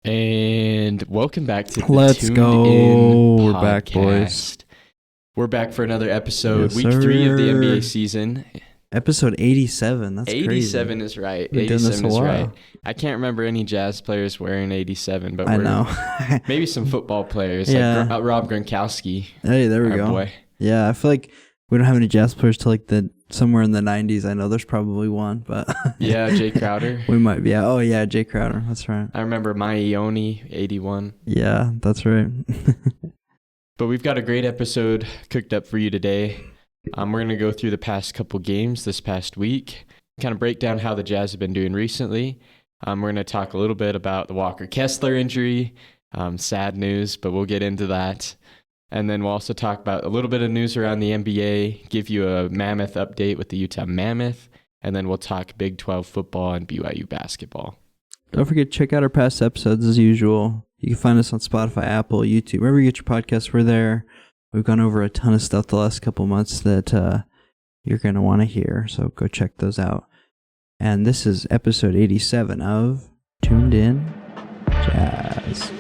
And welcome back to the Let's Tuned go. In We're back, boys. podcast. We're back for another episode. Yes, Week 3 of the sir. NBA season. Episode 87. That's 87 crazy. is right. We've been doing this 87 is a right. while. I can't remember any Jazz players wearing 87, but I know. maybe some football players Yeah. like Rob Gronkowski. Hey, there we Our go. boy. Yeah, I feel like we don't have any Jazz players till like somewhere in the 90s. I know there's probably one, but Yeah, Jay Crowder. we might be. Oh yeah, Jay Crowder. That's right. I remember Ione, 81. Yeah, that's right. But we've got a great episode cooked up for you today. We're going to go through the past couple games this past week, kind of break down how the Jazz have been doing recently. We're going to talk a little bit about the Walker Kessler injury. Sad news, but we'll get into that. And then we'll also talk about a little bit of news around the NBA, give you a Mammoth update with the Utah Mammoth, and then we'll talk Big 12 football and BYU basketball. Don't forget to check out our past episodes as usual. You can find us on Spotify, Apple, YouTube, wherever you get your podcasts. We're there. We've gone over a ton of stuff the last couple months that you're going to want to hear, so go check those out. And this is episode 87 of Tuned In Jazz.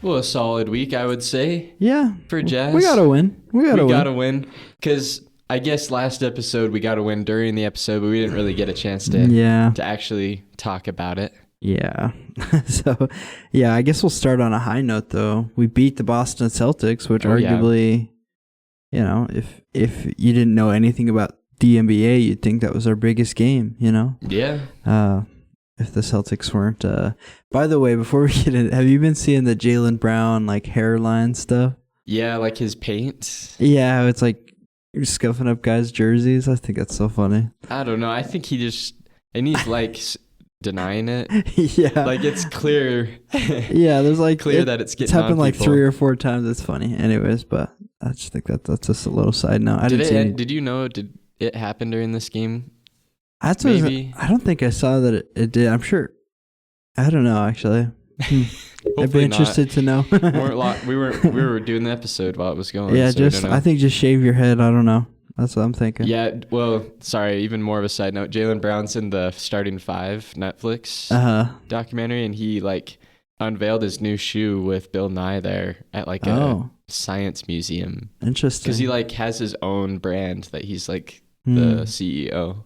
Well, a solid week, I would say, Yeah. for Jazz. We got to win. We got to win. Because I guess last episode we got to win during the episode, but we didn't really get a chance to Yeah. actually talk about it. Yeah. So, yeah, I guess we'll start on a high note, though. We beat the Boston Celtics, which arguably, you know, if you didn't know anything about the NBA, you'd think that was our biggest game, you know? Yeah. If the Celtics weren't. By the way, before we get in, have you been seeing the Jaylen Brown, like, hairline stuff? Yeah, like his paint. Yeah, it's like you're scuffing up guys' jerseys. I think that's so funny. I don't know. I think he's like denying it. Yeah. Like it's clear. Yeah, there's like clear that it's getting It's happened on like people. 3 or 4 times. It's funny. Anyways, but I just think that's just a little side note. Did you know? Did it happen during this game? That's maybe? I don't think I saw that it did. I'm sure. I don't know, actually. I'd be interested to know. We were doing the episode while it was going. Yeah, so I think just shave your head. I don't know. That's what I'm thinking. Yeah, well, sorry, even more of a side note. Jaylen Brown's in the Starting Five Netflix documentary, and he like unveiled his new shoe with Bill Nye there at like a science museum. Interesting. Because he like has his own brand that he's like the CEO.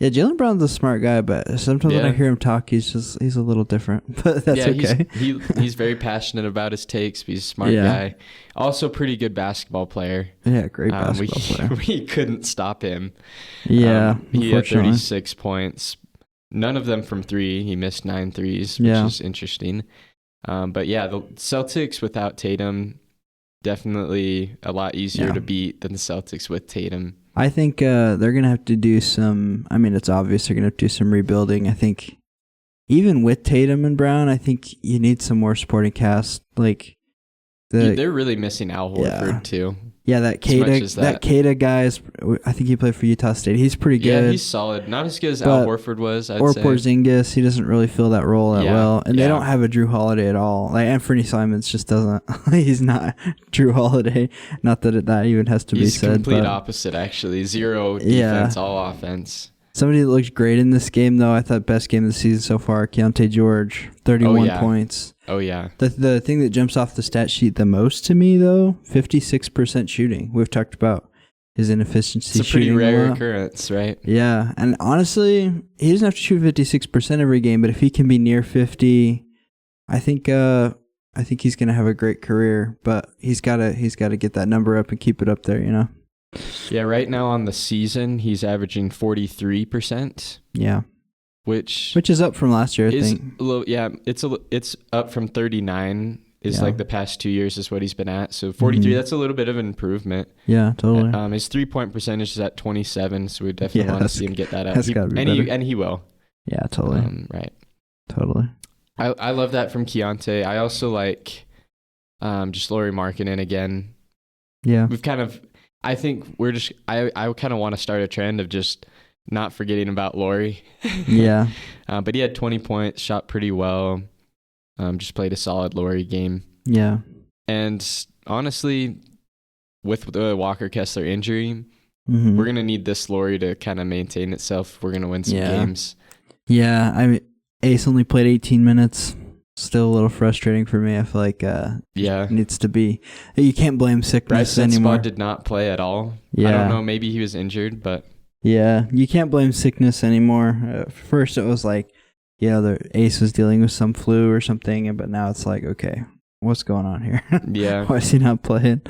Yeah, Jaylen Brown's a smart guy, but sometimes when I hear him talk, he's a little different. But that's okay. He's very passionate about his takes. But he's a smart guy. Also, pretty good basketball player. Yeah, great basketball player. We couldn't stop him. Yeah, he had 36 points. None of them from three. He missed 9 threes, which is interesting. But yeah, the Celtics without Tatum, definitely a lot easier to beat than the Celtics with Tatum. I think they're going to have to do some, I mean, it's obvious they're going to have to do some rebuilding. I think even with Tatum and Brown, I think you need some more supporting cast. Like they're really missing Al Horford too. Yeah, that Queta guy I think he played for Utah State. He's pretty good. Yeah, he's solid. Not as good as Al Horford was, I'd say. Porzingis, he doesn't really fill that role that well. And they don't have a Drew Holiday at all. Like Anthony Simons just doesn't. He's not Drew Holiday. Not that that even has to be said. He's complete opposite, actually. 0 defense, all offense. Somebody that looked great in this game, though, I thought best game of the season so far, Keontae George, 31 points. Oh, yeah. The thing that jumps off the stat sheet the most to me, though, 56% shooting. We've talked about his inefficiency shooting. It's a pretty rare occurrence, right? Yeah, and honestly, he doesn't have to shoot 56% every game, but if he can be near 50, I think he's going to have a great career, but he's got to get that number up and keep it up there, you know? Yeah, right now on the season, he's averaging 43%. Yeah. Which is up from last year, I think. It's up from 39 like the past 2 years is what he's been at. So 43, that's a little bit of an improvement. Yeah, totally. His 3-point percentage is at 27, so we definitely want to see him get that up. That's gotta be better. And he will. Yeah, totally. Right. Totally. I love that from Keontae. I also like just Lauri Markkanen again. Yeah. I think I kind of want to start a trend of just not forgetting about Lauri. Yeah. But he had 20 points, shot pretty well. Just played a solid Lauri game. Yeah. And honestly, with the Walker Kessler injury, Mm-hmm. we're going to need this Laurie to kind of maintain itself. We're going to win some games. Yeah, I mean, Ace only played 18 minutes. Still a little frustrating for me. I feel like needs to be. You can't blame sickness anymore. Bryce did not play at all. Yeah. I don't know. Maybe he was injured, but yeah, you can't blame sickness anymore. First, it was like, the Ace was dealing with some flu or something, but now it's like, okay, what's going on here? Yeah. Why is he not playing?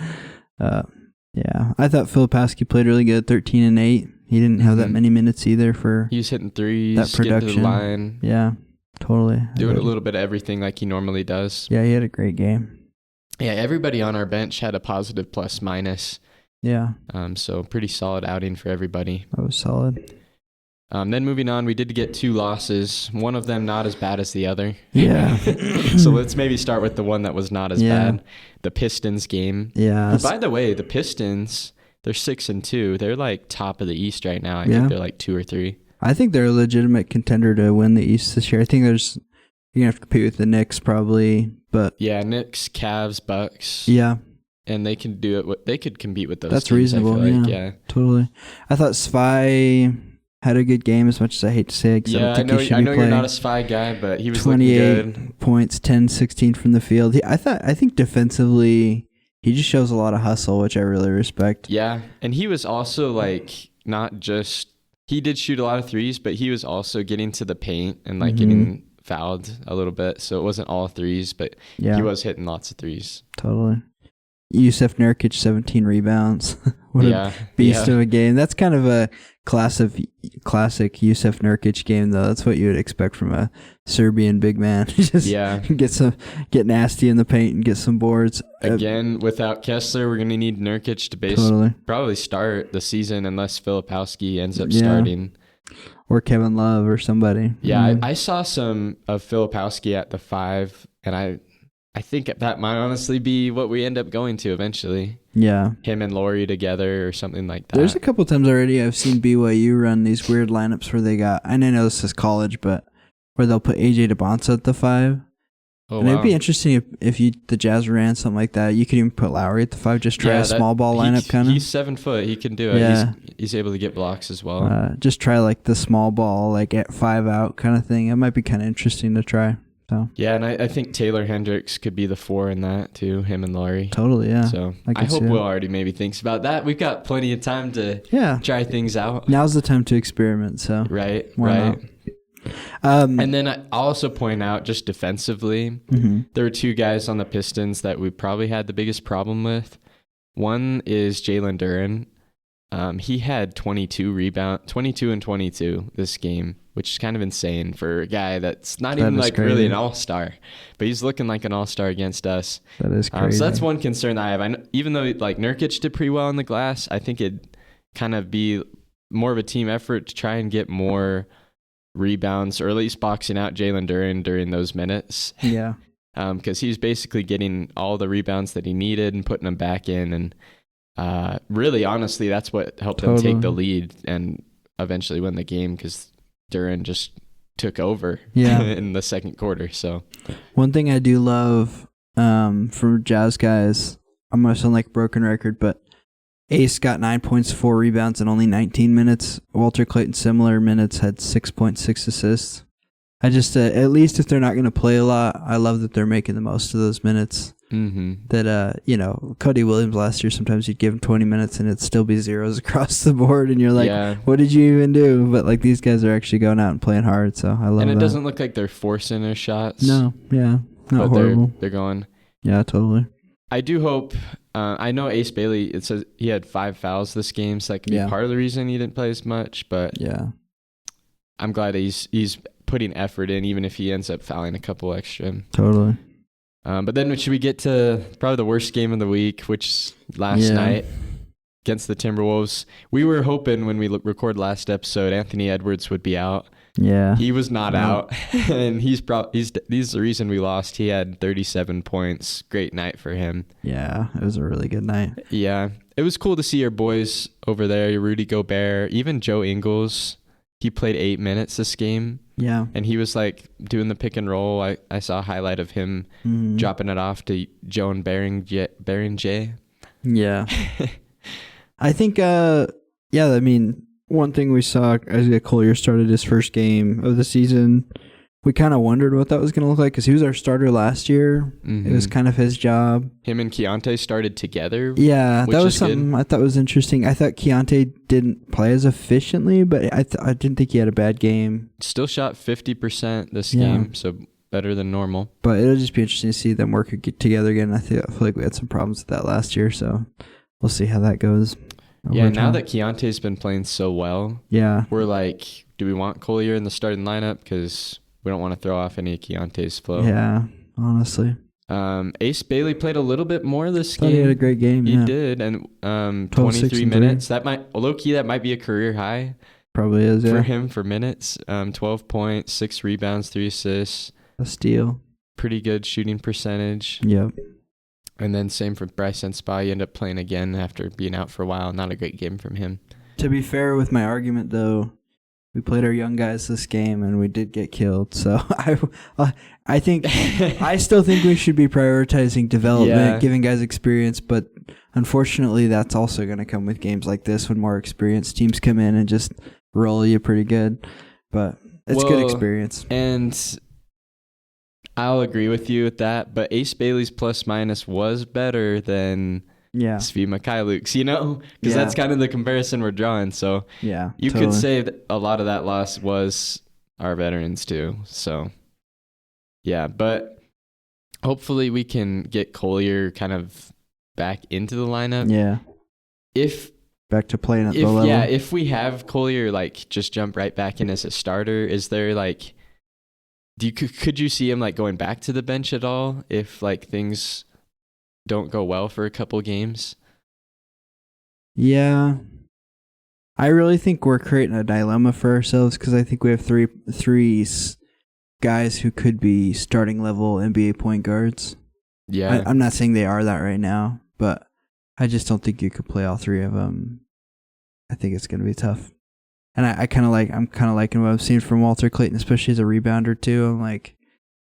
Yeah, I thought Filipowski played really good, 13 and 8. He didn't have that many minutes either for he was hitting threes, that production. Getting to the line. Yeah, totally. Doing a little bit of everything like he normally does. Yeah, he had a great game. Yeah, everybody on our bench had a positive plus minus. Yeah. So pretty solid outing for everybody. That was solid. Then moving on, we did get 2 losses. One of them not as bad as the other. Yeah. So let's maybe start with the one that was not as bad. The Pistons game. Yeah. By the way, the Pistons, they're 6-2. They're like top of the East right now. I think they're like 2 or 3. I think they're a legitimate contender to win the East this year. I think you're gonna have to compete with the Knicks probably, but yeah, Knicks, Cavs, Bucks. Yeah. And they can do it. They could compete with those. That's teams, reasonable. I feel like. Yeah, totally. I thought Spy had a good game, as much as I hate to say it. Yeah, I know you're not a Spy guy, but he was 28 looking good. Points, 10, 16 from the field. I think defensively, he just shows a lot of hustle, which I really respect. Yeah, and he was also like not just he did shoot a lot of threes, but he was also getting to the paint and like getting fouled a little bit. So it wasn't all threes, but he was hitting lots of threes. Totally. Yusuf Nurkic, 17 rebounds. What a beast of a game. That's kind of a classic Yusuf Nurkic game, though. That's what you would expect from a Serbian big man. Just get nasty in the paint and get some boards. Again, without Kessler, we're going to need Nurkic to probably start the season unless Filipowski ends up starting. Or Kevin Love or somebody. Yeah, I saw some of Filipowski at the 5, and I think that might honestly be what we end up going to eventually. Yeah. Him and Laurie together or something like that. There's a couple times already I've seen BYU run these weird lineups where they got, I know this is college, but where they'll put AJ DeBonsa at the 5. Oh, and it'd be interesting if the Jazz ran something like that. You could even put Lowry at the 5, just try a small ball lineup kind of. He's 7 foot. He can do it. Yeah. He's able to get blocks as well. Just try like the small ball, like at 5 out kind of thing. It might be kind of interesting to try. So. Yeah, and I think Taylor Hendricks could be the 4 in that too, him and Laurie. Totally, yeah. So I hope Will already maybe thinks about that. We've got plenty of time to try things out. Now's the time to experiment. So right. Not? And then I'll also point out just defensively, there were 2 guys on the Pistons that we probably had the biggest problem with. One is Jalen Duren. He had 22 and 22 this game, which is kind of insane for a guy that's not even like really an all-star, but he's looking like an all-star against us. That is crazy. So that's one concern I have. Even though like Nurkic did pretty well on the glass, I think it'd kind of be more of a team effort to try and get more rebounds, or at least boxing out Jalen Duren during those minutes. Yeah. Because he was basically getting all the rebounds that he needed and putting them back in, and really, honestly, that's what helped them take the lead and eventually win the game, because Duren just took over in the second quarter. So one thing I do love from Jazz guys, I'm going to sound like a broken record, but Ace got 9 points, 4 rebounds in only 19 minutes. Walter Clayton, similar minutes, had 6.6 assists. I just, at least if they're not going to play a lot, I love that they're making the most of those minutes. That, Cody Williams last year, sometimes you'd give him 20 minutes and it'd still be zeros across the board. And you're like, what did you even do? But like these guys are actually going out and playing hard. So I love that. And it doesn't look like they're forcing their shots. No, yeah. Not horrible. They're going. Yeah, totally. I do hope, I know Ace Bailey, it says he had 5 fouls this game. So that could be part of the reason he didn't play as much. But I'm glad he's putting effort in, even if he ends up fouling a couple extra. Totally. But then should we get to probably the worst game of the week, which is last night against the Timberwolves. We were hoping when we record last episode, Anthony Edwards would be out. Yeah. He was not out, and he's the reason we lost. He had 37 points. Great night for him. Yeah, it was a really good night. Yeah. It was cool to see your boys over there, Rudy Gobert, even Joe Ingles. he played 8 minutes this game. Yeah. And he was like doing the pick and roll. I saw a highlight of him dropping it off to Joan Beringer. Yeah. I think, I mean, one thing we saw as Collier started his first game of the season, we kind of wondered what that was going to look like because he was our starter last year. It was kind of his job. Him and Keontae started together. Yeah, that was something good. I thought was interesting. I thought Keontae didn't play as efficiently, but I didn't think he had a bad game. Still shot 50% this game, so better than normal. But it'll just be interesting to see them work together again. I feel like we had some problems with that last year, so we'll see how that goes. Yeah, now that Keontae's been playing so well, we're like, do we want Collier in the starting lineup? Because we don't want to throw off any of Keontae's flow. Yeah, honestly. Ace Bailey played a little bit more this game. He had a great game. He did, and 23 minutes. That might that might be a career high. Probably is for him for minutes. 12 points, 6 rebounds, 3 assists, a steal. Pretty good shooting percentage. Yep. And then same for Bryson Spa. He ended up playing again after being out for a while. Not a great game from him. To be fair with my argument, though, we played our young guys this game, and we did get killed. So I think I still think we should be prioritizing development, giving guys experience. But unfortunately, that's also going to come with games like this when more experienced teams come in and just roll you pretty good. But it's good experience. And I'll agree with you with that. But Ace Bailey's plus minus was better than Svi Mikhailuk's, because that's kind of the comparison we're drawing. So you could say that a lot of that loss was our veterans too. So but hopefully we can get Collier kind of back into the lineup. Yeah. Back to playing at the level. Yeah, if we have Collier like just jump right back in as a starter, is there like could you see him like going back to the bench at all if like things don't go well for a couple games? Yeah. I really think we're creating a dilemma for ourselves because I think we have three guys who could be starting level NBA point guards. Yeah. I'm not saying they are that right now, but I just don't think you could play all three of them. I think it's going to be tough. And I'm kind of liking what I've seen from Walter Clayton, especially as a rebounder too. I'm like,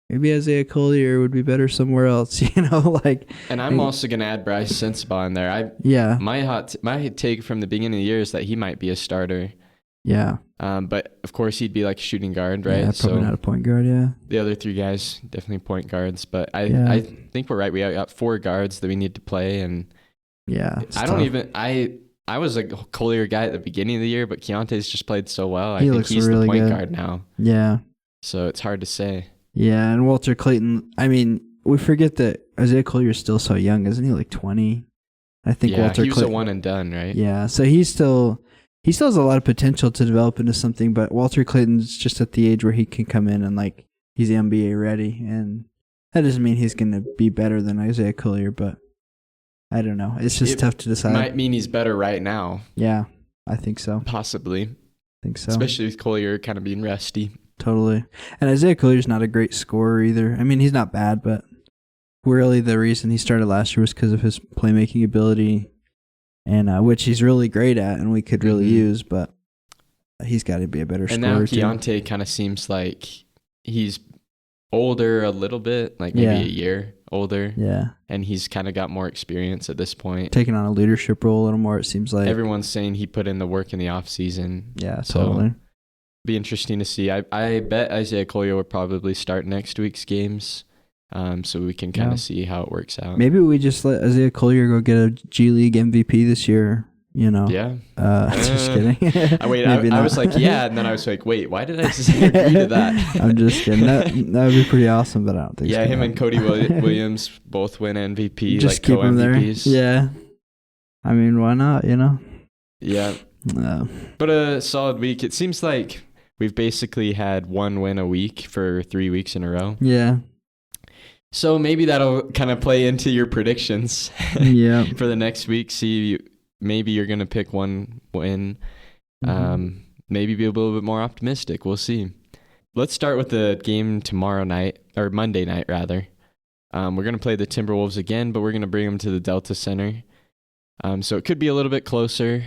maybe Isaiah Collier would be better somewhere else, And I'm also gonna add Bryce Sensabaugh in there. My take from the beginning of the year is that he might be a starter. Yeah. But of course he'd be like a shooting guard, right? Yeah, probably not a point guard. Yeah. The other 3 guys definitely point guards, but I think we're right. We got 4 guards that we need to play, and I was a Collier guy at the beginning of the year, but Keontae's just played so well. I think he's really the point guard now. Yeah. So it's hard to say. Yeah, and Walter Clayton, I mean, we forget that Isaiah Collier is still so young, isn't he? Like 20? I think Walter Clayton. He was a one and done, right? Yeah, so he still has a lot of potential to develop into something, but Walter Clayton's just at the age where he can come in and like he's NBA ready, and that doesn't mean he's going to be better than Isaiah Collier, but I don't know. It's just tough to decide. Might mean he's better right now. Yeah, I think so. Possibly. I think so. Especially with Collier kind of being rusty. Totally. And Isaiah Collier's not a great scorer either. I mean, he's not bad, but really the reason he started last year was because of his playmaking ability, and which he's really great at and we could really use, but he's got to be a better scorer. And now Keontae kind of seems like he's older a little bit, like maybe a year older. Yeah. And he's kind of got more experience at this point. Taking on a leadership role a little more, it seems like. Everyone's saying he put in the work in the off season. Yeah, totally. So be interesting to see. I bet Isaiah Collier will probably start next week's games, so we can kind of see how it works out. Maybe we just let Isaiah Collier go get a G League MVP this year. Yeah. Just kidding. I was like, yeah, and then I was like, wait, why did I just agree to that? I'm just kidding. That would be pretty awesome, but I don't think. Yeah, him and Cody Williams both win MVP, just like keep him there. co-MVPs. Yeah. I mean, why not? Yeah. But a solid week. It seems like we've basically had 1 win a week for 3 weeks in a row. Yeah. So maybe that'll kind of play into your predictions. Yeah. For the next week. Maybe you're going to pick 1 win. Maybe be a little bit more optimistic. We'll see. Let's start with the game tomorrow night, or Monday night, rather. We're going to play the Timberwolves again, but we're going to bring them to the Delta Center. So it could be a little bit closer,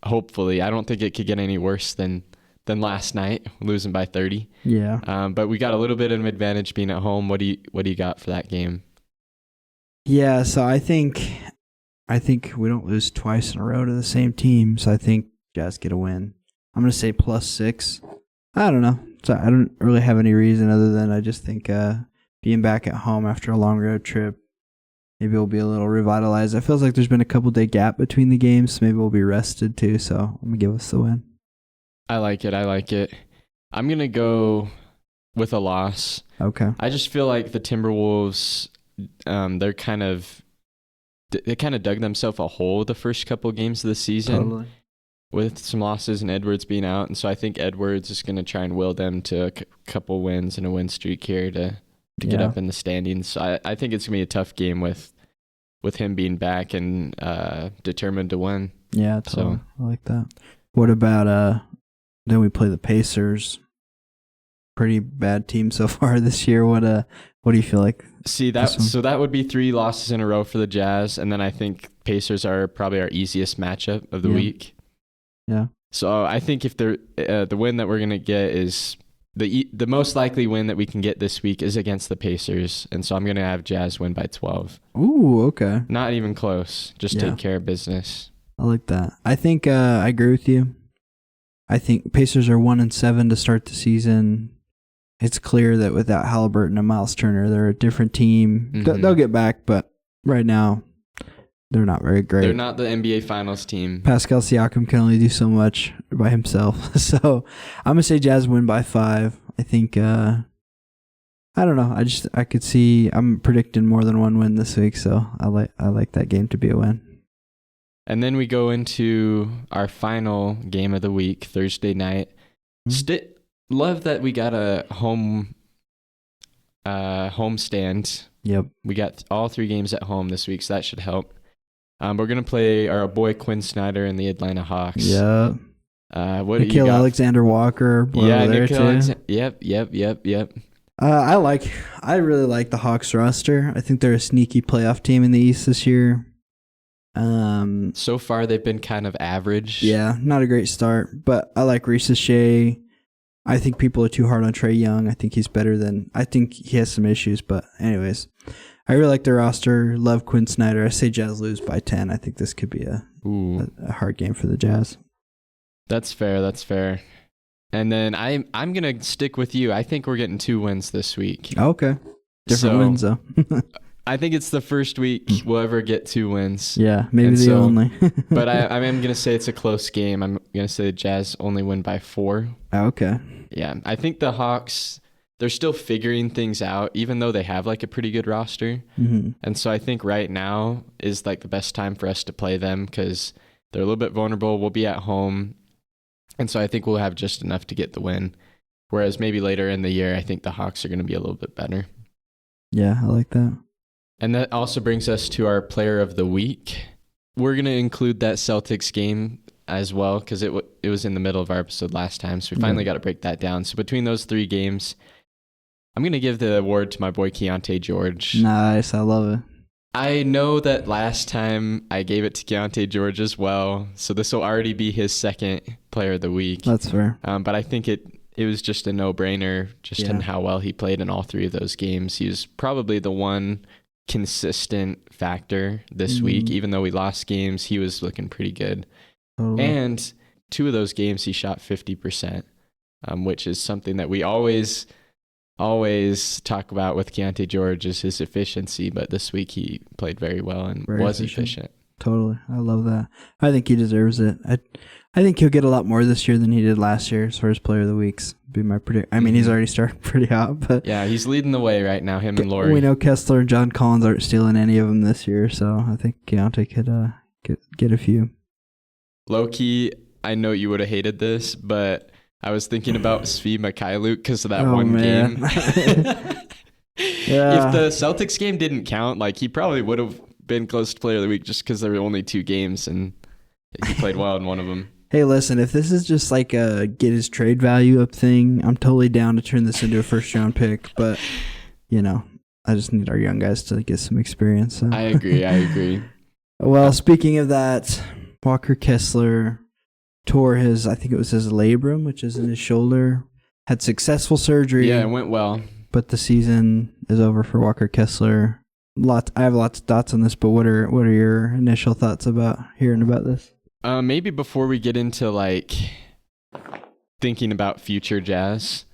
hopefully. I don't think it could get any worse than than last night, losing by 30. Yeah. But we got a little bit of an advantage being at home. What do you got for that game? Yeah, so I think we don't lose twice in a row to the same team, so I think Jazz get a win. I'm going to say +6. I don't know. So I don't really have any reason other than I just think being back at home after a long road trip, maybe we'll be a little revitalized. It feels like there's been a couple-day gap between the games, so maybe we'll be rested too, so I'm going to give us the win. I like it. I'm going to go with a loss. Okay. I just feel like the Timberwolves, they kind of dug themselves a hole the first couple games of the season. Totally. With some losses and Edwards being out. And so I think Edwards is going to try and will them to a couple wins and a win streak here to get up in the standings. So I think it's going to be a tough game with him being back and determined to win. Yeah, totally. I like that. What about then we play the Pacers? Pretty bad team so far this year. What do you feel like? See, that would be 3 losses in a row for the Jazz, and then I think Pacers are probably our easiest matchup of the week. Yeah. So I think if the win that we're gonna get is the most likely win that we can get this week is against the Pacers, and so I'm gonna have Jazz win by 12. Ooh, okay. Not even close. Just take care of business. I like that. I think I agree with you. I think Pacers are 1-7 to start the season. It's clear that without Halliburton and Miles Turner, they're a different team. Mm-hmm. They'll get back, but right now, they're not very great. They're not the NBA Finals team. Pascal Siakam can only do so much by himself. So I'm going to say Jazz win by 5. I think, I don't know. I could see, I'm predicting more than one win this week, so I like that game to be a win. And then we go into our final game of the week, Thursday night. Mm-hmm. Love that we got a home stand. Yep. We got all 3 games at home this week, so that should help. We're going to play our boy Quinn Snyder and the Atlanta Hawks. Yeah. What Nikhil Alexander Walker. Yeah, Nikhil Alexander. Yep. I really like the Hawks roster. I think they're a sneaky playoff team in the East this year. So far, they've been kind of average. Yeah, not a great start, but I like Reese Shea. I think people are too hard on Trae Young. I think he has some issues, but anyways, I really like their roster. Love Quinn Snyder. I say Jazz lose by 10. I think this could be a hard game for the Jazz. That's fair. And then I'm going to stick with you. I think we're getting 2 wins this week. Okay. Different wins, though. I think it's the first week we'll ever get 2 wins. Yeah, maybe the only. But I am going to say it's a close game. I'm going to say the Jazz only win by 4. Okay. Yeah, I think the Hawks, they're still figuring things out, even though they have like a pretty good roster. Mm-hmm. And so I think right now is like the best time for us to play them because they're a little bit vulnerable. We'll be at home. And so I think we'll have just enough to get the win. Whereas maybe later in the year, I think the Hawks are going to be a little bit better. Yeah, I like that. And that also brings us to our player of the week. We're going to include that Celtics game as well because it was in the middle of our episode last time. So we finally got to break that down. So between those 3 games, I'm going to give the award to my boy Keontae George. Nice. I love it. I know that last time I gave it to Keontae George as well. So this will already be his second player of the week. That's fair. But I think it was just a no-brainer in how well he played in all 3 of those games. He was probably the one consistent factor this week. Even though we lost games, he was looking pretty good. Totally. And 2 of those games he shot 50%, which is something that we always talk about with Keontae George is his efficiency, but this week he played very well and was efficient. Totally. I love that. I think he deserves it. I think he'll get a lot more this year than he did last year as far as player of the weeks. Be my prediction. I mean, he's already started pretty hot, but yeah, he's leading the way right now, him and Laurie. We know Kessler and John Collins aren't stealing any of them this year, so I think Keontae could get a few. Low-key, I know you would have hated this, but I was thinking about Svi Mikhailuk because of that one game. Yeah. If the Celtics game didn't count, like he probably would have been close to player of the week just because there were only 2 games and he played well in one of them. Hey, listen, if this is just like a get his trade value up thing, I'm totally down to turn this into a first-round pick. But, I just need our young guys to get some experience. So. I agree. Well, speaking of that, Walker Kessler, tore his, I think it was his labrum, which is in his shoulder. Had successful surgery. Yeah, it went well. But the season is over for Walker Kessler. I have lots of thoughts on this, but what are your initial thoughts about hearing about this? Maybe before we get into like thinking about future Jazz,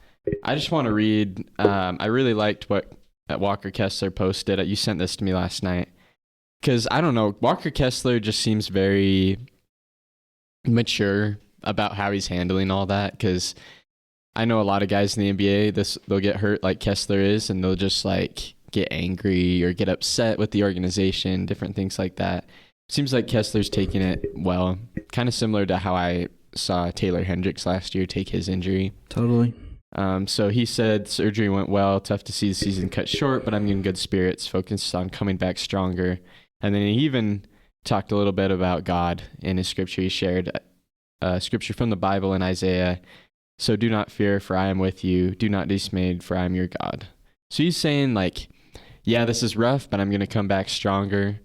I just want to read. I really liked what Walker Kessler posted. You sent this to me last night because I don't know. Walker Kessler just seems very mature about how he's handling all that. Because I know a lot of guys in the NBA, they'll get hurt like Kessler is, and they'll just like get angry or get upset with the organization, different things like that. Seems like Kessler's taking it well, kind of similar to how I saw Taylor Hendricks last year take his injury. Totally. So he said surgery went well, tough to see the season cut short, but I'm in good spirits, focused on coming back stronger. And then he even talked a little bit about God in his scripture. He shared scripture from the Bible in Isaiah. So do not fear, for I am with you. Do not dismayed, for I am your God. So he's saying like, yeah, this is rough, but I'm going to come back stronger.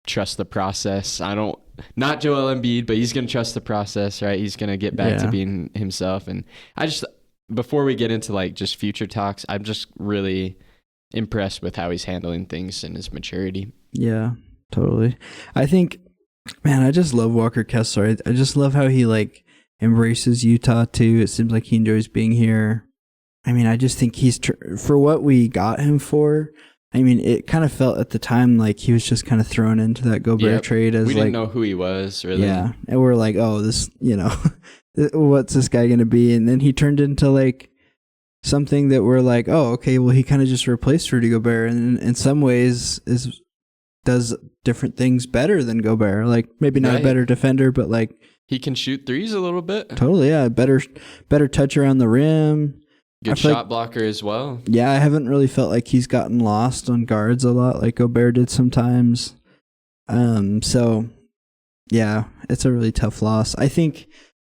Trust the process. Not Joel Embiid, but he's going to trust the process, right? He's going to get back to being himself. And before we get into like just future talks, I'm just really impressed with how he's handling things and his maturity. Yeah, totally. I think, man, I just love Walker Kessler. I just love how he like embraces Utah too. It seems like he enjoys being here. I mean, I just think he's for what we got him for. I mean, it kind of felt at the time like he was just kind of thrown into that Gobert trade as we like, didn't know who he was really. Yeah, and we're like, oh, this, what's this guy going to be? And then he turned into like something that we're like, oh, okay, well, he kind of just replaced Rudy Gobert, and in some ways does different things better than Gobert. Like maybe not a better defender, but like he can shoot threes a little bit. Totally, yeah. Better touch around the rim. Good shot blocker as well. Yeah, I haven't really felt like he's gotten lost on guards a lot like Gobert did sometimes. So, yeah, it's a really tough loss. I think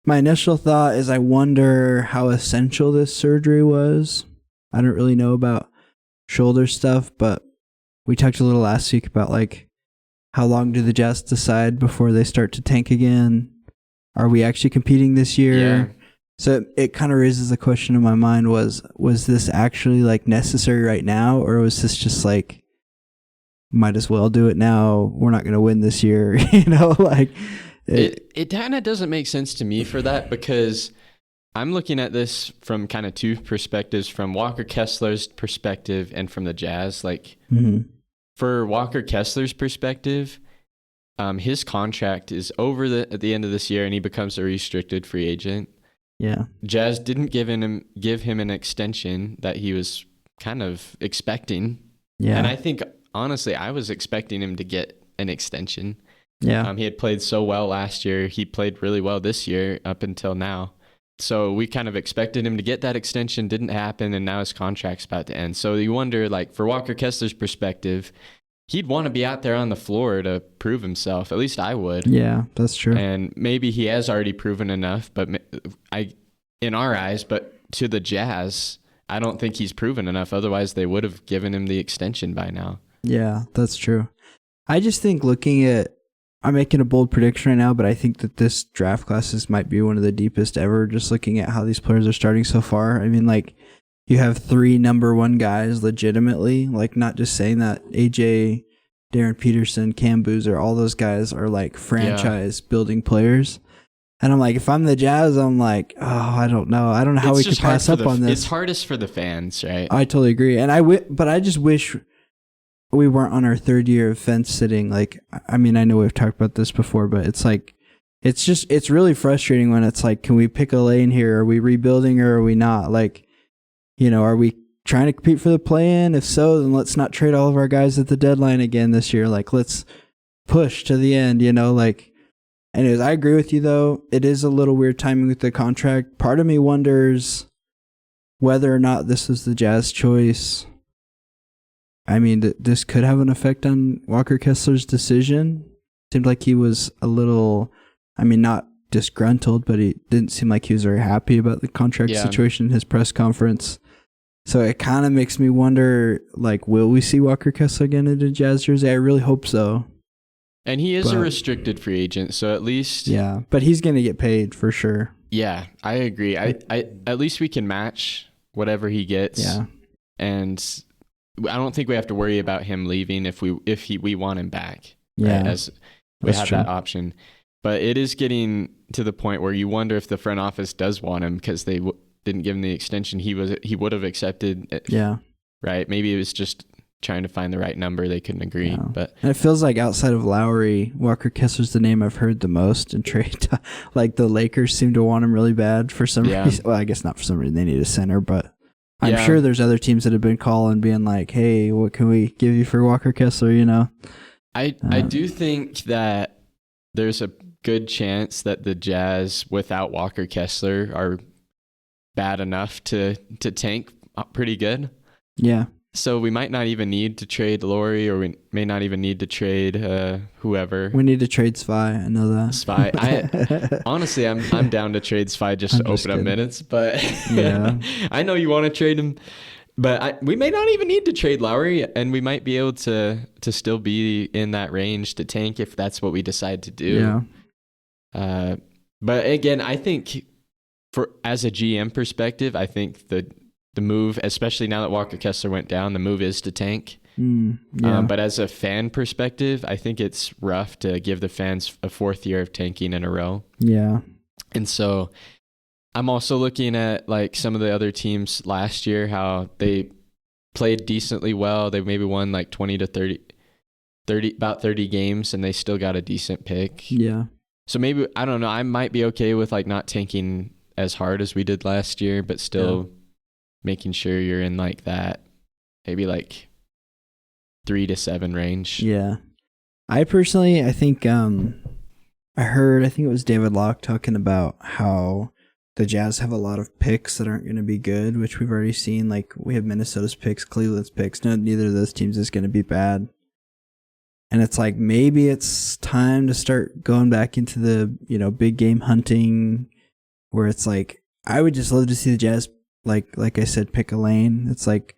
my initial thought is I wonder how essential this surgery was. I don't really know about shoulder stuff, but we talked a little last week about like how long do the Jazz decide before they start to tank again? Are we actually competing this year? Yeah. So it kind of raises the question in my mind was this actually like necessary right now, or was this just like, might as well do it now, we're not going to win this year, like it kind of doesn't make sense to me for that, because I'm looking at this from kind of two perspectives, from Walker Kessler's perspective and from the Jazz. Like for Walker Kessler's perspective, his contract is over at the end of this year and he becomes a restricted free agent. Yeah. Jazz didn't give him an extension that he was kind of expecting. Yeah. And I think, honestly, I was expecting him to get an extension. Yeah. He had played so well last year. He played really well this year up until now. So we kind of expected him to get that extension. Didn't happen, and now his contract's about to end. So you wonder, like, for Walker Kessler's perspective, he'd want to be out there on the floor to prove himself. At least I would. Yeah, that's true. And maybe he has already proven enough, but in our eyes, but to the Jazz, I don't think he's proven enough. Otherwise, they would have given him the extension by now. Yeah, that's true. I just think I'm making a bold prediction right now, but I think that this draft class might be one of the deepest ever, just looking at how these players are starting so far. I mean, like, you have 3 number 1 guys legitimately, like not just saying that. AJ, Darren Peterson, Cam Boozer, all those guys are like franchise building players. And I'm like, if I'm the Jazz, I'm like, oh, I don't know. I don't know how we could pass up on this. It's hardest for the fans, right? I totally agree. And but I just wish we weren't on our 3rd year of fence sitting. Like, I mean, I know we've talked about this before, but it's like, it's really frustrating when it's like, can we pick a lane here? Are we rebuilding or are we not? Like, are we trying to compete for the play-in? If so, then let's not trade all of our guys at the deadline again this year. Like, let's push to the end, like. Anyways, I agree with you, though. It is a little weird timing with the contract. Part of me wonders whether or not this is the Jazz choice. I mean, this could have an effect on Walker Kessler's decision. Seemed like he was a little, not disgruntled, but he didn't seem like he was very happy about the contract situation in his press conference. So it kind of makes me wonder, like, will we see Walker Kessler again in a Jazz jersey? I really hope so. And he is a restricted free agent, so at least... Yeah, but he's going to get paid for sure. Yeah, I agree. I at least we can match whatever he gets. Yeah. And I don't think we have to worry about him leaving if we want him back. Yeah. Right? As we have that option. But it is getting to the point where you wonder if the front office does want him because they didn't give him the extension he would have accepted. Yeah. Right? Maybe it was just trying to find the right number. They couldn't agree. Yeah. But and it feels like outside of Lowry, Walker Kessler's the name I've heard the most in trade. Like the Lakers seem to want him really bad for some reason. Well, I guess not for some reason. They need a center, but I'm sure there's other teams that have been calling being like, hey, what can we give you for Walker Kessler, you know? I do think that there's a good chance that the Jazz without Walker Kessler are bad enough to tank pretty good. Yeah. So we might not even need to trade Lowry, or we may not even need to trade whoever. We need to trade Svi. I know that. Svi. Honestly, I'm down to trade Svi just to open up minutes, but yeah. I know you want to trade him. But we may not even need to trade Lowry, and we might be able to still be in that range to tank if that's what we decide to do. Yeah. But again, I think as a GM perspective, I think the move, especially now that Walker Kessler went down, the move is to tank. Yeah. But as a fan perspective, I think it's rough to give the fans a fourth year of tanking in a row. Yeah. And so I'm also looking at like some of the other teams last year, how they played decently well. They maybe won like 20 to 30, about 30 games, and they still got a decent pick. Yeah. So maybe, I don't know, I might be okay with like not tanking as hard as we did last year, but still making sure you're in like that, maybe like 3 to 7 range. Yeah. I personally, I think, I think it was David Locke talking about how the Jazz have a lot of picks that aren't going to be good, which we've already seen. Like we have Minnesota's picks, Cleveland's picks. Neither of those teams is going to be bad. And it's like, maybe it's time to start going back into the, big game hunting, where it's like, I would just love to see the Jazz, like I said, pick a lane. It's like,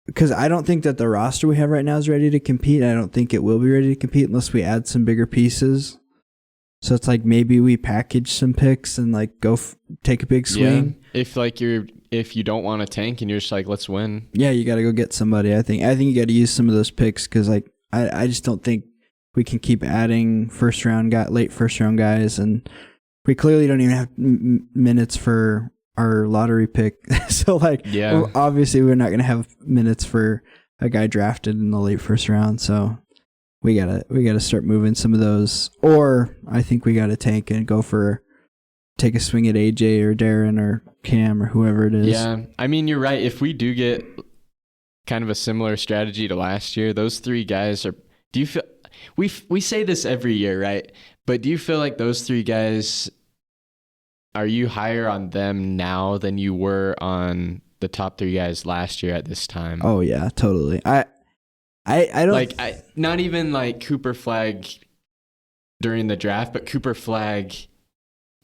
because I don't think that the roster we have right now is ready to compete. I don't think it will be ready to compete unless we add some bigger pieces. So it's like, maybe we package some picks and like go take a big swing. Yeah. If you don't want to tank and you're just like, let's win. Yeah, you got to go get somebody. I think you got to use some of those picks, because like I just don't think we can keep adding late first round guys, and we clearly don't even have minutes for our lottery pick. So like, obviously we're not going to have minutes for a guy drafted in the late first round. So we gotta start moving some of those, or I think we gotta tank and take a swing at AJ or Darren or Cam or whoever it is. Yeah, I mean, you're right. If we do get kind of a similar strategy to last year, those 3 guys are. Do you feel we say this every year, right? But do you feel like those 3 guys? Are you higher on them now than you were on the top 3 guys last year at this time? Oh yeah, totally. I don't not even like Cooper Flag during the draft, but Cooper Flag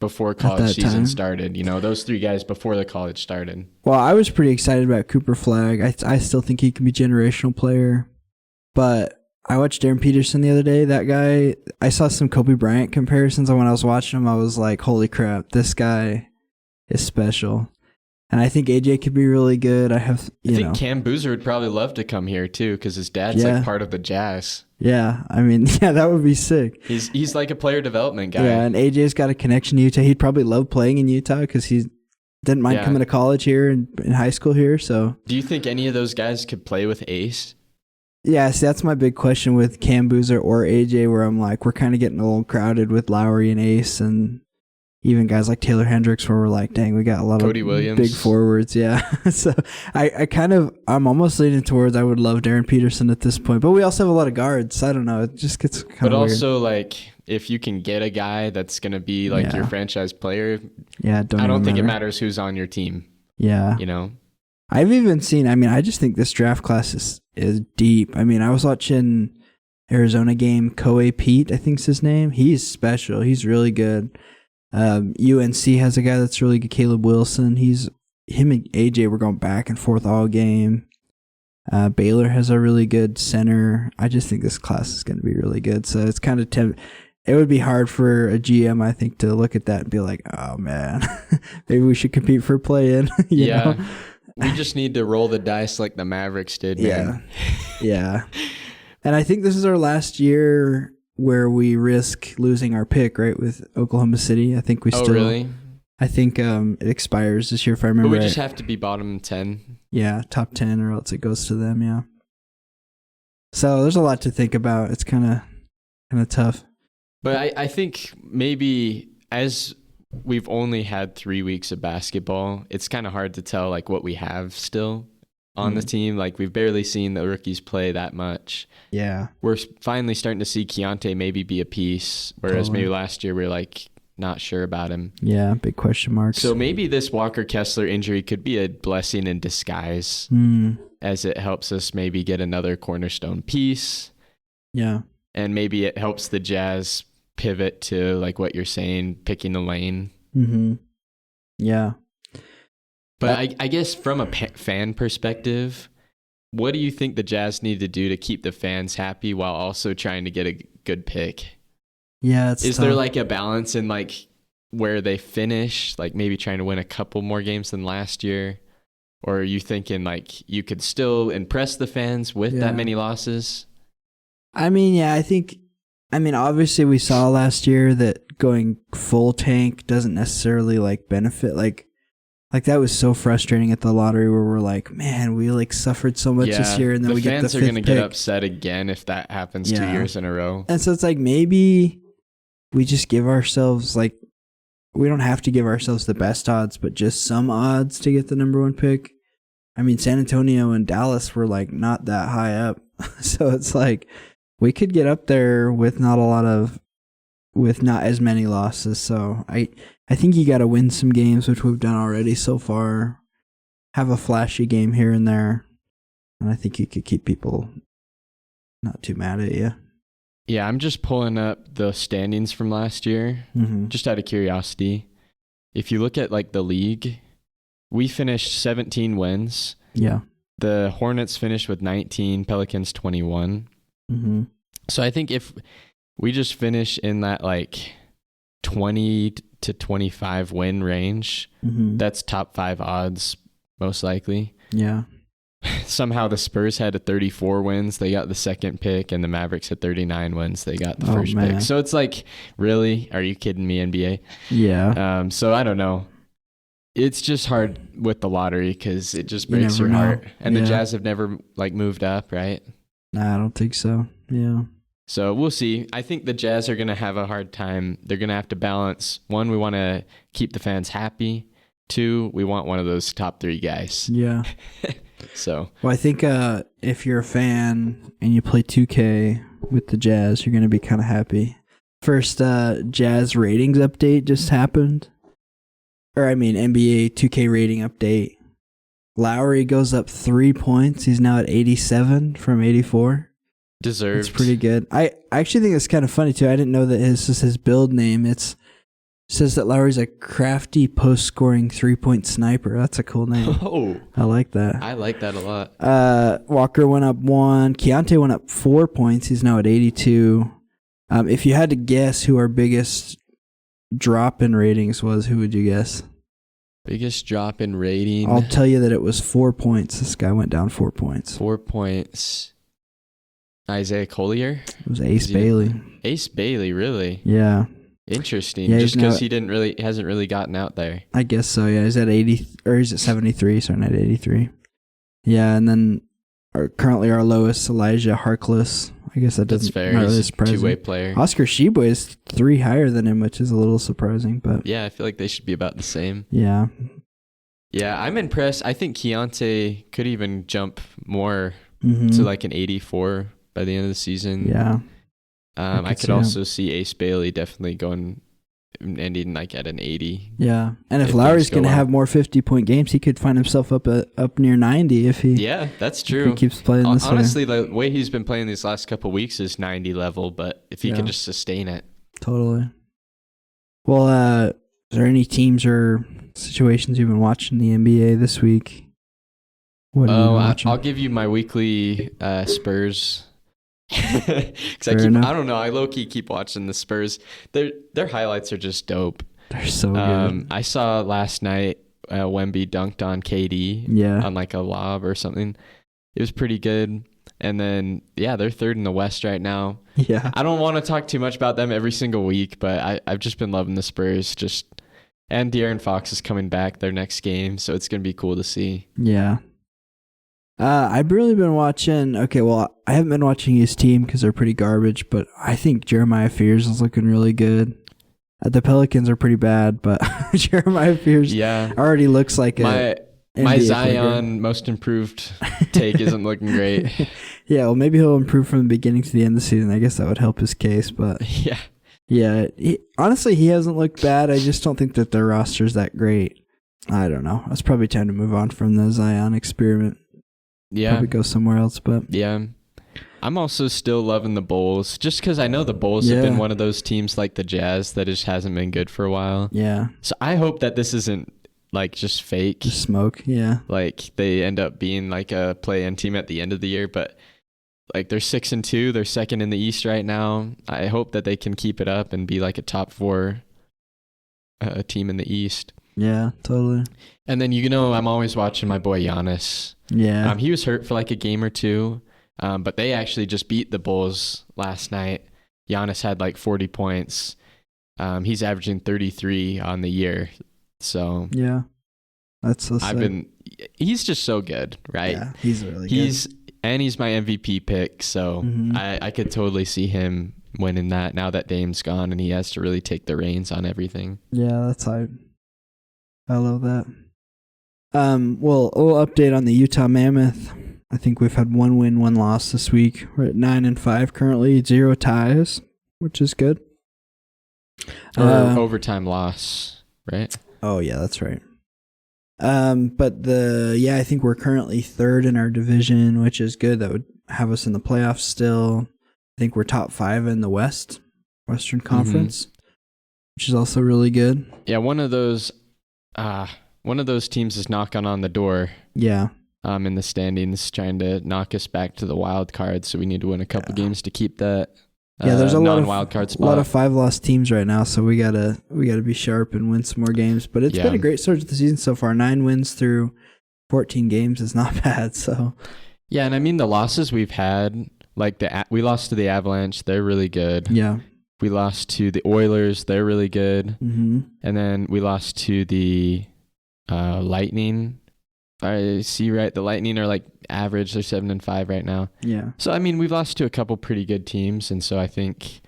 before college season started. Those 3 guys before the college started. Well, I was pretty excited about Cooper Flag. I still think he can be a generational player, but I watched Darren Peterson the other day. That guy, I saw some Kobe Bryant comparisons, and when I was watching him, I was like, holy crap, this guy is special. And I think AJ could be really good. I think Cam Boozer would probably love to come here too, because his dad's like part of the Jazz. Yeah, I mean, that would be sick. He's like a player development guy. Yeah, and AJ's got a connection to Utah. He'd probably love playing in Utah because he didn't mind coming to college here and in high school here. So, do you think any of those guys could play with Ace? Yeah, see, that's my big question with Cam Boozer or AJ, where I'm like, we're kind of getting a little crowded with Lowry and Ace, and even guys like Taylor Hendricks, where we're like, dang, we got a lot Cody of Williams. Big forwards. Yeah. So I'm almost leaning towards I would love Darren Peterson at this point, but we also have a lot of guards. I don't know. It just gets kind of weird. But also, like, if you can get a guy that's going to be like your franchise player, I don't think it matters who's on your team. Yeah. I've even seen, I just think this draft class is deep. I mean, I was watching Arizona game, Koei Pete, I think's his name. He's special. He's really good. UNC has a guy that's really good, Caleb Wilson. Him and AJ were going back and forth all game. Baylor has a really good center. I just think this class is going to be really good. So it's kind of it would be hard for a GM, I think, to look at that and be like, oh, man, maybe we should compete for play-in. you know? We just need to roll the dice like the Mavericks did, man. Yeah. And I think this is our last year where we risk losing our pick, right, with Oklahoma City. I think we still... Oh, really? I think it expires this year, if I remember But we right. just have to be bottom 10. Yeah, top 10, or else it goes to them, yeah. So there's a lot to think about. It's kind of tough. But I think maybe as we've only had 3 weeks of basketball, it's kind of hard to tell like what we have still on the team. Like we've barely seen the rookies play that much. Yeah. We're finally starting to see Keontae maybe be a piece, whereas maybe last year we were like not sure about him. Yeah, big question marks. So maybe this Walker Kessler injury could be a blessing in disguise as it helps us maybe get another cornerstone piece. Yeah. And maybe it helps the Jazz pivot to like what you're saying, picking the lane. Mm-hmm. Yeah. But I guess from a fan perspective, what do you think the Jazz need to do to keep the fans happy while also trying to get a good pick? Yeah, it's Is tough. there like a balance in like where they finish, like maybe trying to win a couple more games than last year? Or are you thinking like you could still impress the fans with that many losses? I mean, yeah, obviously we saw last year that going full tank doesn't necessarily like benefit. Like that was so frustrating at the lottery where we're like, man, we like suffered so much this year, and then we get the fifth pick. The fans are going to get upset again if that happens 2 years in a row. And so it's like maybe we just give ourselves like, we don't have to give ourselves the best odds, but just some odds to get the number one pick. I mean, San Antonio and Dallas were like not that high up. So it's like we could get up there with not as many losses. So I think you got to win some games, which we've done already so far. Have a flashy game here and there. And I think you could keep people not too mad at you. Yeah, I'm just pulling up the standings from last year, just out of curiosity. If you look at like the league, we finished 17 wins. Yeah. The Hornets finished with 19, Pelicans 21. Mm-hmm. So I think if we just finish in that like 20 to 25 win range, that's top 5 odds, most likely. Yeah. Somehow the Spurs had 34 wins. They got the second pick, and the Mavericks had 39 wins. They got the first pick. So it's like, really? Are you kidding me, NBA? Yeah. So I don't know. It's just hard with the lottery because it just breaks your heart. And the Jazz have never like moved up, right? Nah, I don't think so. Yeah. So we'll see. I think the Jazz are going to have a hard time. They're going to have to balance. 1, we want to keep the fans happy. 2, we want one of those top 3 guys. Yeah. So. Well, I think if you're a fan and you play 2K with the Jazz, you're going to be kind of happy. First Jazz ratings update just happened. Or I mean NBA 2K rating update. Lowry goes up 3 points. He's now at 87 from 84. Deserved. It's pretty good. I actually think it's kind of funny too. I didn't know that his build name. It says that Lowry's a crafty post-scoring 3-point sniper. That's a cool name. Oh, I like that. I like that a lot. Walker went up 1. Keontae went up 4 points. He's now at 82. If you had to guess who our biggest drop in ratings was, who would you guess? Biggest drop in rating? I'll tell you that it was 4 points. This guy went down 4 points. 4 points. Isaiah Collier? It was Ace Bailey. Ace Bailey, really? Yeah. Interesting. Yeah, just because he hasn't really gotten out there. I guess so. Yeah, he's at 80 or he's at 73. Sorry, not 83. Yeah, and then currently our lowest, Elijah Harkless. I guess that's fair. Not really surprising. Two-way player. Oscar Shibwe is 3 higher than him, which is a little surprising. But yeah, I feel like they should be about the same. Yeah. Yeah, I'm impressed. I think Keontae could even jump more to like an 84 by the end of the season. Yeah. I could also see Ace Bailey definitely ending like at an 80. Yeah, and if Lowry's going to have more 50-point games, he could find himself up near 90 if he. Yeah, that's true. If he keeps playing this honestly, way. The way he's been playing these last couple of weeks is 90 level, but if he can just sustain it. Totally. Well, is there any teams or situations you've been watching the NBA this week? What are you watching? I'll give you my weekly Spurs. Because I don't know. I low-key keep watching the Spurs. Their highlights are just dope. They're so good. I saw last night Wemby dunked on KD on like a lob or something. It was pretty good. And then, they're third in the West right now. Yeah. I don't want to talk too much about them every single week, but I've just been loving the Spurs. And De'Aaron Fox is coming back their next game, so it's going to be cool to see. Yeah. I've really been watching. Okay, well, I haven't been watching his team because they're pretty garbage, but I think Jeremiah Fears is looking really good. The Pelicans are pretty bad, but Jeremiah Fears already looks like my Zion most improved take isn't looking great. Yeah, well, maybe he'll improve from the beginning to the end of the season. I guess that would help his case, but honestly, he hasn't looked bad. I just don't think that their roster's that great. I don't know. It's probably time to move on from the Zion experiment. Yeah. Probably go somewhere else, but... Yeah. I'm also still loving the Bulls, just because I know the Bulls have been one of those teams like the Jazz that just hasn't been good for a while. Yeah. So I hope that this isn't like just fake. Just smoke, yeah. Like they end up being like a play-in team at the end of the year, but like they're 6-2, they're second in the East right now. I hope that they can keep it up and be like a top 4 team in the East. Yeah, totally. And then I'm always watching my boy Giannis. Yeah. He was hurt for like a game or two. But they actually just beat the Bulls last night. Giannis had like 40 points. He's averaging 33 on the year. So yeah, that's so sick. He's just so good, right? Yeah, he's really good. He's my MVP pick. So I could totally see him winning that now that Dame's gone and he has to really take the reins on everything. Yeah, that's hype. I love that. Well, a little update on the Utah Mammoth. I think we've had 1 win, 1 loss this week. We're at 9-5 currently, 0 ties, which is good. Overtime loss, right? Oh yeah, that's right. But I think we're currently 3rd in our division, which is good. That would have us in the playoffs still. I think we're top 5 in the Western Conference, which is also really good. Yeah, one of those teams is knocking on the door. Yeah. In the standings, trying to knock us back to the wild card. So we need to win a couple games to keep that. There's a non-wild card spot. A lot of 5-loss teams right now, so we gotta be sharp and win some more games. But it's been a great start to the season so far. 9 wins through 14 games is not bad. So yeah, and I mean the losses we've had, like we lost to the Avalanche, they're really good. Yeah, we lost to the Oilers, they're really good. And then we lost to the Lightning. I see, right? The Lightning are like average. They're 7-5 right now. Yeah. So, I mean, we've lost to a couple pretty good teams. And so I think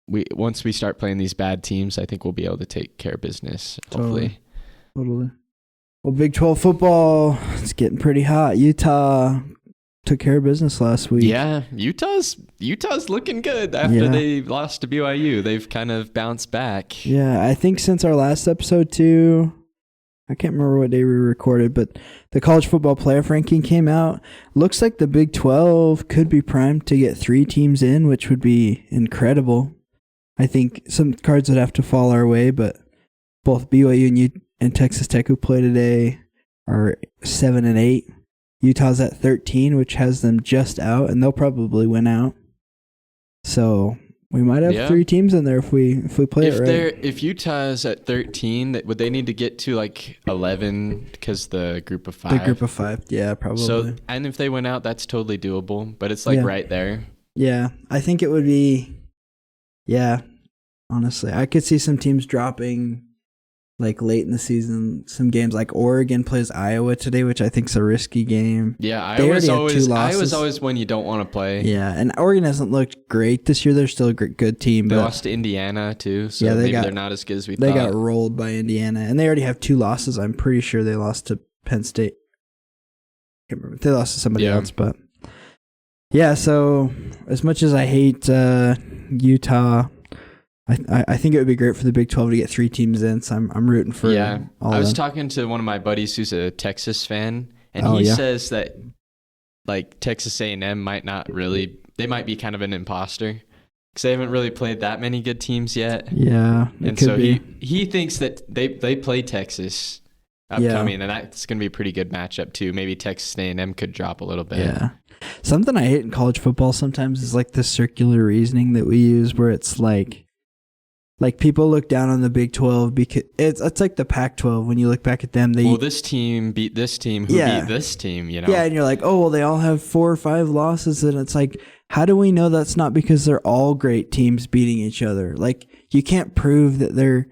once we start playing these bad teams, I think we'll be able to take care of business, hopefully. Totally. Well, Big 12 football, it's getting pretty hot. Utah took care of business last week. Yeah. Utah's looking good after they lost to BYU. They've kind of bounced back. Yeah. I think since our last episode, too, I can't remember what day we recorded, but the college football playoff ranking came out. Looks like the Big 12 could be primed to get 3 teams in, which would be incredible. I think some cards would have to fall our way, but both BYU and Texas Tech, who play today, are 7-8. Utah's at 13, which has them just out, and they'll probably win out. So we might have 3 teams in there if we play it right. If Utah's at 13, would they need to get to like 11 because the group of 5? The group of 5, yeah, probably. So, and if they went out, that's totally doable, but it's like right there. Yeah, I think it would be, honestly. I could see some teams dropping like late in the season, some games like Oregon plays Iowa today, which I think is a risky game. Yeah, Iowa's always one you don't want to play. Yeah, and Oregon hasn't looked great this year. They're still a good team. They lost to Indiana too, so they're not as good as we thought. They got rolled by Indiana, and they already have 2 losses. I'm pretty sure they lost to Penn State. I can't remember. They lost to somebody else, but yeah. So as much as I hate Utah, I think it would be great for the Big 12 to get 3 teams in, so I'm rooting for all I was them. talking to one of my buddies who's a Texas fan, and he says that like Texas A&M might be kind of an imposter because they haven't really played that many good teams yet. Yeah, and so he thinks that they play Texas upcoming, and that's going to be a pretty good matchup too. Maybe Texas A&M could drop a little bit. Yeah. Something I hate in college football sometimes is like the circular reasoning that we use, where it's like people look down on the Big 12 because it's like the Pac-12. When you look back at them, this team beat this team who beat this team, you know? Yeah, and you're like, oh, well, they all have 4 or 5 losses, and it's like, how do we know that's not because they're all great teams beating each other? Like, you can't prove that they're...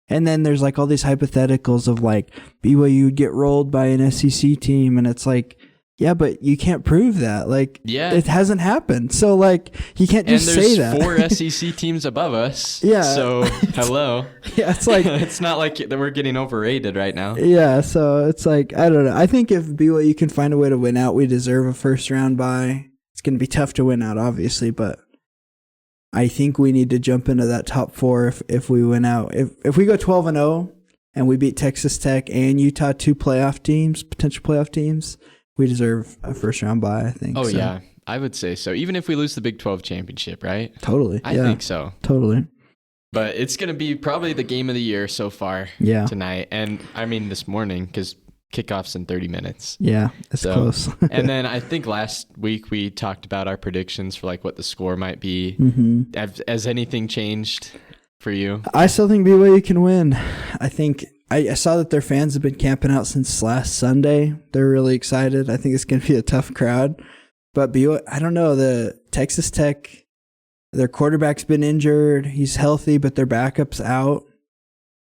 And then there's like all these hypotheticals of like BYU would get rolled by an SEC team, and it's like, yeah, but you can't prove that. Like, it hasn't happened. So like, you can't just say that. And there's 4 SEC teams above us. Yeah. So hello. Yeah, it's like it's not like we're getting overrated right now. Yeah. So it's like, I don't know. I think if BYU can find a way to win out, we deserve a first round bye. It's going to be tough to win out, obviously, but I think we need to jump into that top 4 if we win out. If we go 12-0 and we beat Texas Tech and Utah, 2 potential playoff teams, we deserve a first round bye, I think. Oh, so. Yeah. I would say so. Even if we lose the Big 12 championship, right? Totally. I think so. Totally. But it's going to be probably the game of the year so far tonight. And I mean this morning, because kickoff's in 30 minutes. Yeah, it's close. And then I think last week we talked about our predictions for like what the score might be. Mm-hmm. Has anything changed for you? I still think BYU can win. I think I saw that their fans have been camping out since last Sunday. They're really excited. I think it's going to be a tough crowd. But BYU, I don't know. The Texas Tech, their quarterback's been injured. He's healthy, but their backup's out.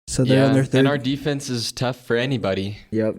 So they're on their third. And our defense is tough for anybody. Yep.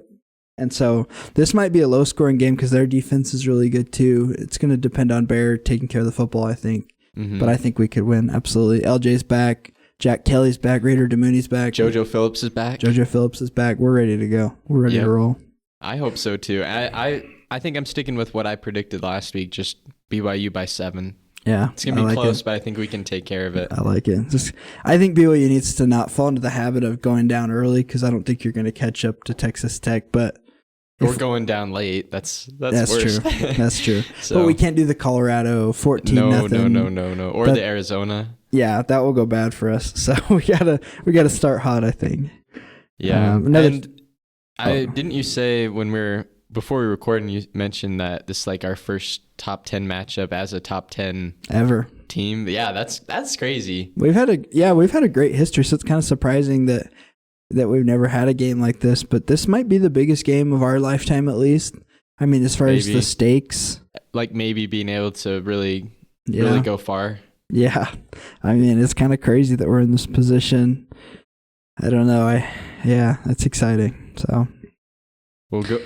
And so this might be a low-scoring game because their defense is really good too. It's going to depend on Bear taking care of the football, I think. Mm-hmm. But I think we could win, absolutely. LJ's back. Jack Kelly's back. Raider Demooney's back. JoJo Phillips is back. JoJo Phillips is back. We're ready to go. We're ready to roll. I hope so too. I think I'm sticking with what I predicted last week, just BYU by 7. Yeah. It's going to be close, but I think we can take care of it. I like it. I think BYU needs to not fall into the habit of going down early because I don't think you're going to catch up to Texas Tech, but... We're going down late. That's worse. True. That's true. So, but we can't do the Colorado 14-0. No. Or the Arizona. Yeah, that will go bad for us. So we gotta start hot, I think. Yeah. Didn't you say before we recorded, you mentioned that this is like our first top 10 matchup as a top 10 ever team? Yeah, that's crazy. We've had a great history, so it's kind of surprising that we've never had a game like this, but this might be the biggest game of our lifetime, at least. I mean, as far as the stakes. Like maybe being able to really go far. Yeah. I mean, it's kind of crazy that we're in this position. I don't know. That's exciting. So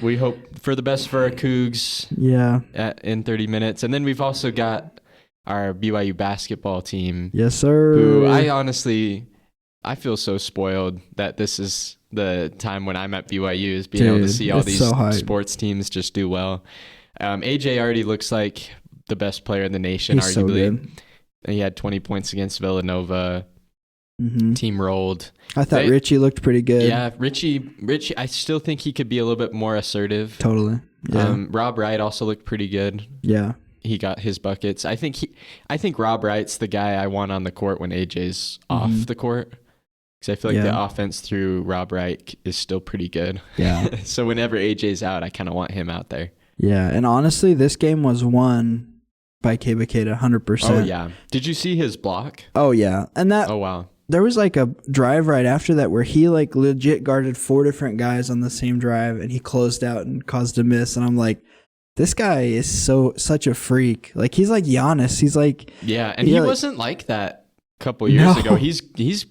we hope for the best for our Cougs. Yeah. In 30 minutes. And then we've also got our BYU basketball team. Yes, sir. Who I feel so spoiled that this is the time when I'm at BYU is being able to see all these sports teams just do well. AJ already looks like the best player in the nation, He's arguably. So good. He had 20 points against Villanova. Mm-hmm. Team rolled. I thought Richie looked pretty good. Yeah, Richie. I still think he could be a little bit more assertive. Totally. Yeah. Rob Wright also looked pretty good. Yeah. He got his buckets. I think Rob Wright's the guy I want on the court when AJ's off the court. Because I feel like the offense through Rob Wright is still pretty good. Yeah. So whenever AJ's out, I kind of want him out there. Yeah, and honestly, this game was won by Kebaketa 100%. Oh, yeah. Did you see his block? Oh, yeah. And that... Oh, wow. There was like a drive right after that where he like legit guarded 4 different guys on the same drive, and he closed out and caused a miss. And I'm like, this guy is such a freak. Like, he's like Giannis. He's like... Yeah, and he wasn't like that a couple years ago. He's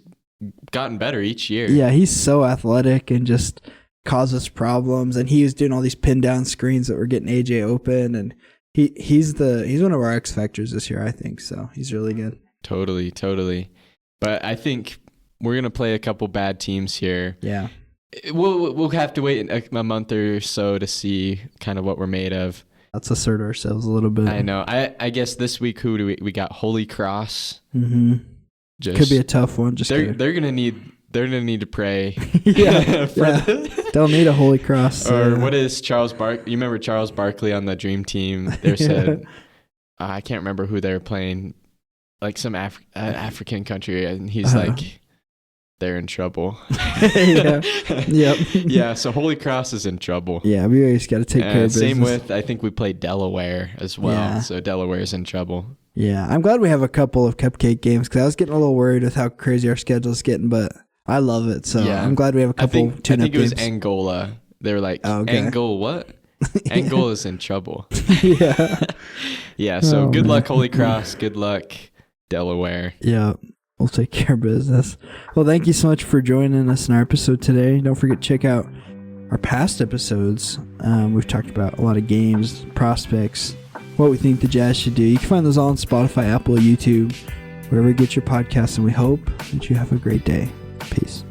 gotten better each year. Yeah, he's so athletic and just causes problems. And he was doing all these pin down screens that were getting AJ open. And he's one of our X factors this year, I think. So he's really good. Totally. But I think we're gonna play a couple bad teams here. Yeah, we'll have to wait a month or so to see kind of what we're made of. Let's assert ourselves a little bit. I know. I guess this week who do we got? Holy Cross. Mm-hmm. Could be a tough one. They're gonna need to pray. They'll need a Holy Cross. Or what is Charles Barkley? You remember Charles Barkley on the Dream Team? They said I can't remember who they were playing. Like some African country, and he's like, they're in trouble. Yeah. Yep. Yeah, so Holy Cross is in trouble. Yeah, we always got to take care of business. Same with, I think we played Delaware as well. Yeah. So Delaware's in trouble. Yeah, I'm glad we have a couple of cupcake games because I was getting a little worried with how crazy our schedule's getting, but I love it. So I'm glad we have a couple tune-up games. I think it was Angola. They were like, Angola what? Angola is in trouble. Yeah. Yeah, so good luck, Holy Cross. Good luck, Delaware. Yeah. We'll take care of business. Well, thank you so much for joining us in our episode today. Don't forget to check out our past episodes. We've talked about a lot of games, prospects, what we think the Jazz should do. You can find those all on Spotify, Apple, YouTube, wherever you get your podcasts, and we hope that you have a great day. Peace.